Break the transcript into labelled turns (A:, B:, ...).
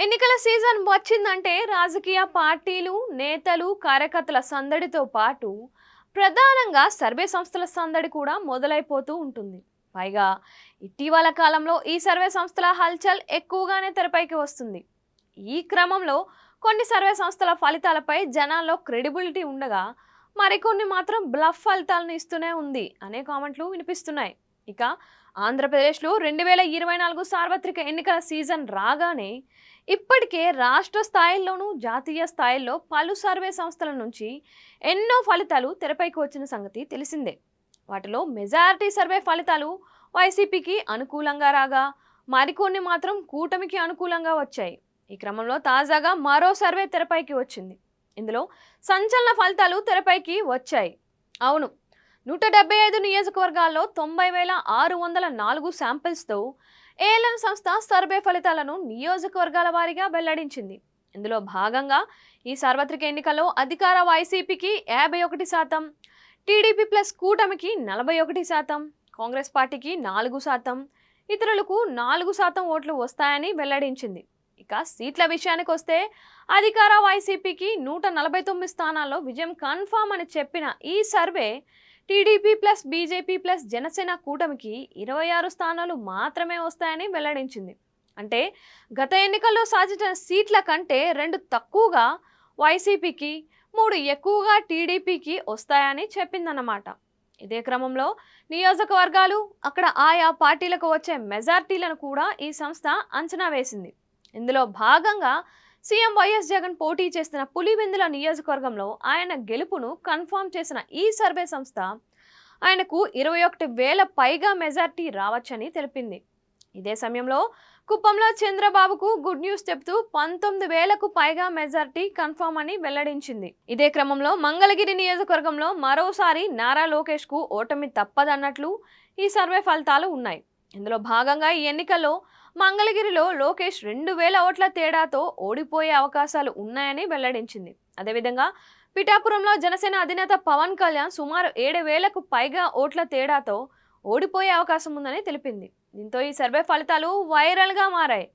A: ఎన్నికల సీజన్ వచ్చిందంటే రాజకీయ పార్టీలు, నేతలు, కార్యకర్తల సందడితో పాటు ప్రధానంగా సర్వే సంస్థల సందడి కూడా మొదలైపోతూ ఉంటుంది. పైగా ఇటీవల కాలంలో ఈ సర్వే సంస్థల హల్చల్ ఎక్కువగానే తెరపైకి వస్తుంది. ఈ క్రమంలో కొన్ని సర్వే సంస్థల ఫలితాలపై జనాల్లో క్రెడిబిలిటీ ఉండగా మరికొన్ని మాత్రం బ్లఫ్ ఫలితాలను ఇస్తూనే ఉంది అనే కామెంట్లు వినిపిస్తున్నాయి. ఇక ఆంధ్రప్రదేశ్లో 2024 సార్వత్రిక ఎన్నికల సీజన్ రాగానే ఇప్పటికే రాష్ట్ర స్థాయిల్లోనూ జాతీయ స్థాయిల్లో పలు సర్వే సంస్థల నుంచి ఎన్నో ఫలితాలు తెరపైకి వచ్చిన సంగతి తెలిసిందే. వాటిలో మెజారిటీ సర్వే ఫలితాలు వైసీపీకి అనుకూలంగా రాగా మరికొన్ని మాత్రం కూటమికి అనుకూలంగా వచ్చాయి. ఈ క్రమంలో తాజాగా మరో సర్వే తెరపైకి వచ్చింది. ఇందులో సంచలన ఫలితాలు తెరపైకి వచ్చాయి. అవును, 175 నియోజకవర్గాల్లో 90,604 శాంపిల్స్తో ఏఎల్ఎన్ సంస్థ సర్వే ఫలితాలను నియోజకవర్గాల వారీగా వెల్లడించింది. ఇందులో భాగంగా ఈ సార్వత్రిక ఎన్నికల్లో అధికార వైసీపీకి 51%, టీడీపీ ప్లస్ కూటమికి 41%, కాంగ్రెస్ పార్టీకి 4%, ఇతరులకు 4% ఓట్లు వస్తాయని వెల్లడించింది. ఇక సీట్ల విషయానికి వస్తే అధికార వైసీపీకి 149 స్థానాల్లో విజయం కన్ఫామ్ అని చెప్పిన ఈ survey TDP plus BJP plus Janasena కూటమికి 26 స్థానాలు మాత్రమే వస్తాయని వెల్లడించింది. అంటే గత ఎన్నికల్లో సాధించిన సీట్ల కంటే 2 తక్కువగా వైసీపీకి, 3 ఎక్కువగా టీడీపీకి వస్తాయని చెప్పిందన్నమాట. ఇదే క్రమంలో నియోజకవర్గాలు, అక్కడ ఆయా పార్టీలకు వచ్చే మెజార్టీలను కూడా ఈ సంస్థ అంచనా వేసింది. ఇందులో భాగంగా సీఎం వైఎస్ జగన్ పోటీ చేస్తున్న పులివెందుల నియోజకవర్గంలో ఆయన గెలుపును కన్ఫర్మ్ చేసిన ఈ సర్వే సంస్థ ఆయనకు 21,000 పైగా మెజార్టీ రావచ్చని తెలిపింది. ఇదే సమయంలో కుప్పంలో చంద్రబాబుకు గుడ్ న్యూస్ చెప్తూ 19,000కు పైగా మెజార్టీ కన్ఫర్మ్ అని వెల్లడించింది. ఇదే క్రమంలో మంగళగిరి నియోజకవర్గంలో మరోసారి నారా లోకేష్ కు ఓటమి తప్పదన్నట్లు ఈ సర్వే ఫలితాలు ఉన్నాయి. ఇందులో భాగంగా ఈ ఎన్నికల్లో మంగళగిరిలో లోకేష్ 2,000 ఓట్ల తేడాతో ఓడిపోయే అవకాశాలు ఉన్నాయని వెల్లడించింది. అదేవిధంగా పిఠాపురంలో జనసేన అధినేత పవన్ కళ్యాణ్ సుమారు 7,000కు పైగా ఓట్ల తేడాతో ఓడిపోయే అవకాశం ఉందని తెలిపింది. దీంతో ఈ సర్వే ఫలితాలు వైరల్గా మారాయి.